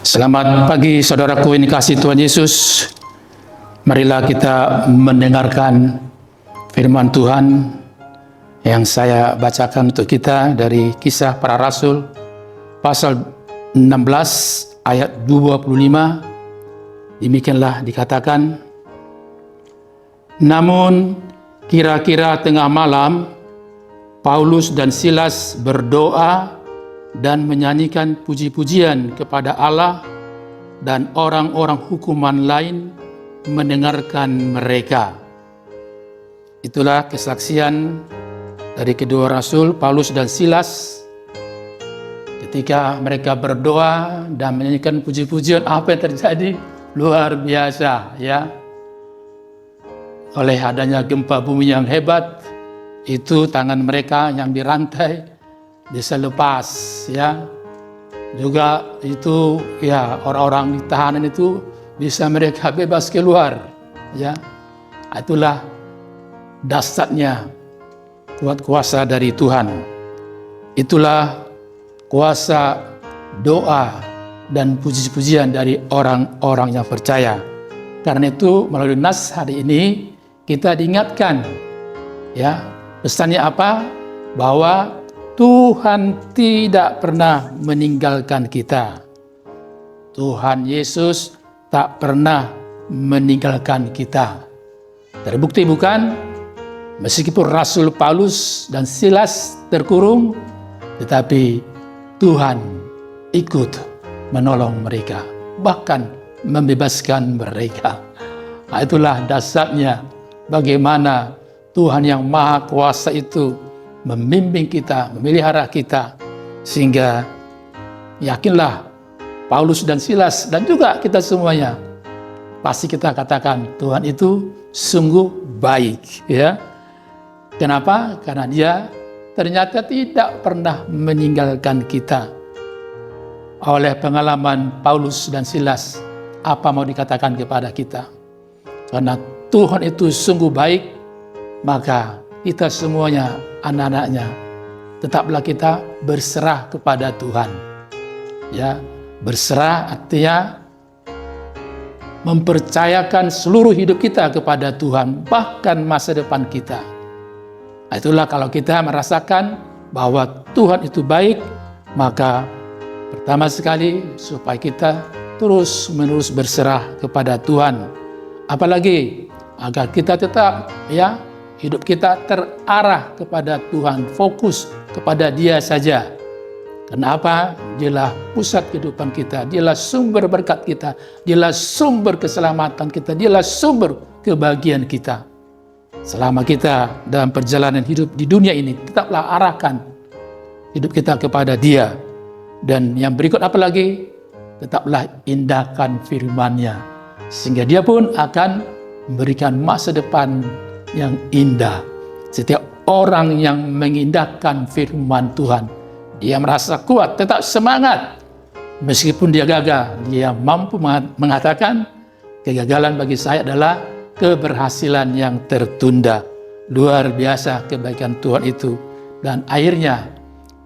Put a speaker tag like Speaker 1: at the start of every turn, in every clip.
Speaker 1: Selamat pagi saudaraku yang dikasihi Tuhan Yesus. Marilah kita mendengarkan firman Tuhan yang saya bacakan untuk kita dari Kisah Para Rasul pasal 16 ayat 25. Demikianlah dikatakan, namun kira-kira tengah malam Paulus dan Silas berdoa dan menyanyikan puji-pujian kepada Allah, dan orang-orang hukuman lain mendengarkan mereka. Itulah kesaksian dari kedua rasul Paulus dan Silas ketika mereka berdoa dan menyanyikan puji-pujian. Apa yang terjadi? Luar biasa, ya. Oleh adanya gempa bumi yang hebat, itu tangan mereka yang dirantai bisa lepas, ya. Juga itu, ya, orang-orang di tahanan itu bisa mereka bebas keluar, ya. Itulah dahsyatnya kuat kuasa dari Tuhan. Itulah kuasa doa dan puji-pujian dari orang-orang yang percaya. Karena itu melalui nas hari ini kita diingatkan, ya, pesannya apa? Bahwa Tuhan tidak pernah meninggalkan kita. Tuhan Yesus tak pernah meninggalkan kita. Terbukti bukan? Meskipun Rasul Paulus dan Silas terkurung, tetapi Tuhan ikut menolong mereka, bahkan membebaskan mereka. Nah, itulah dasarnya bagaimana Tuhan yang Maha Kuasa itu membimbing kita, memelihara kita, sehingga yakinlah Paulus dan Silas dan juga kita semuanya pasti kita katakan Tuhan itu sungguh baik, ya. Kenapa? Karena Dia ternyata tidak pernah meninggalkan kita. Oleh pengalaman Paulus dan Silas, apa mau dikatakan kepada kita? Karena Tuhan itu sungguh baik, maka kita semuanya, anak-anaknya, tetaplah kita berserah kepada Tuhan. Ya, berserah artinya mempercayakan seluruh hidup kita kepada Tuhan, bahkan masa depan kita. Nah, itulah kalau kita merasakan bahwa Tuhan itu baik, maka pertama sekali supaya kita terus-menerus berserah kepada Tuhan. Apalagi agar kita tetap, ya, hidup kita terarah kepada Tuhan, fokus kepada Dia saja. Kenapa? Dialah pusat kehidupan kita, Dialah sumber berkat kita, Dialah sumber keselamatan kita, Dialah sumber kebahagiaan kita. Selama kita dalam perjalanan hidup di dunia ini, tetaplah arahkan hidup kita kepada Dia. Dan yang berikut apa lagi? Tetaplah indahkan firman-Nya, sehingga Dia pun akan memberikan masa depan yang indah. Setiap orang yang mengindahkan firman Tuhan, dia merasa kuat, tetap semangat. Meskipun dia gagal, dia mampu mengatakan, kegagalan bagi saya adalah keberhasilan yang tertunda. Luar biasa kebaikan Tuhan itu. Dan akhirnya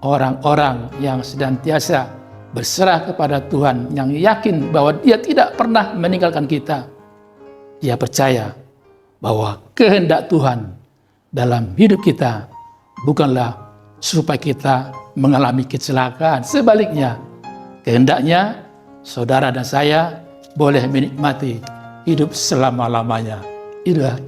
Speaker 1: orang-orang yang senantiasa berserah kepada Tuhan, yang yakin bahwa Dia tidak pernah meninggalkan kita, dia percaya bahwa kehendak Tuhan dalam hidup kita bukanlah supaya kita mengalami kecelakaan. Sebaliknya, kehendaknya saudara dan saya boleh menikmati hidup selama-lamanya. Itulah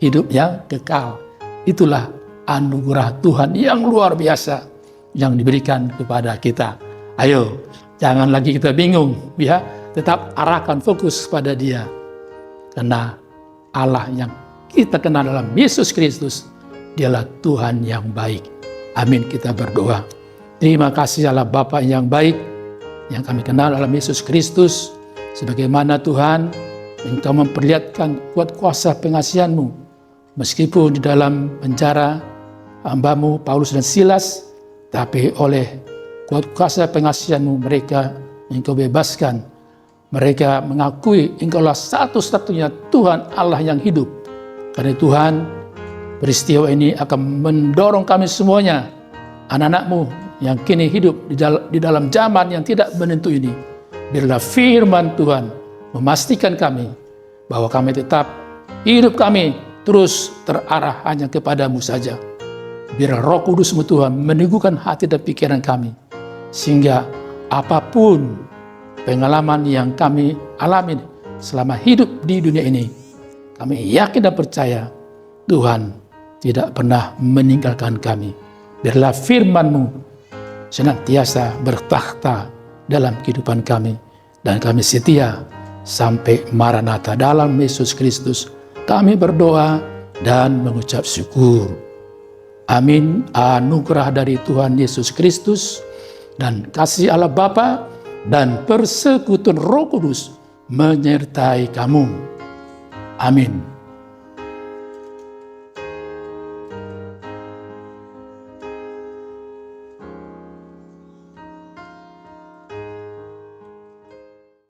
Speaker 1: hidup yang kekal. Itulah anugerah Tuhan yang luar biasa yang diberikan kepada kita. Ayo, jangan lagi kita bingung, ya. Tetap arahkan fokus pada Dia. Karena Allah yang kita kenal dalam Yesus Kristus, Dialah Tuhan yang baik. Amin, kita berdoa. Terima kasih Allah Bapa yang baik, yang kami kenal dalam Yesus Kristus. Sebagaimana Tuhan, Engkau memperlihatkan kuat kuasa pengasihan-Mu. Meskipun di dalam penjara hamba-Mu Paulus dan Silas, tapi oleh kuat kuasa pengasihan-Mu mereka Engkau bebaskan. Mereka mengakui Engkaulah satu-satunya Tuhan Allah yang hidup. Karena Tuhan, peristiwa ini akan mendorong kami semuanya, anak-anak-Mu yang kini hidup di dalam zaman yang tidak menentu ini, Biarlah firman Tuhan memastikan kami bahwa kami tetap, hidup kami terus terarah hanya kepadamu saja. Biar Roh Kudus-Mu Tuhan meneguhkan hati dan pikiran kami, sehingga apapun pengalaman yang kami alami selama hidup di dunia ini, kami yakin dan percaya Tuhan tidak pernah meninggalkan kami. Biarlah firman-Mu senantiasa bertakhta dalam kehidupan kami, dan kami setia sampai Maranatha. Dalam Yesus Kristus kami berdoa dan mengucap syukur. Amin. Anugerah dari Tuhan Yesus Kristus dan kasih Allah Bapa dan persekutuan Roh Kudus menyertai kamu. Amin.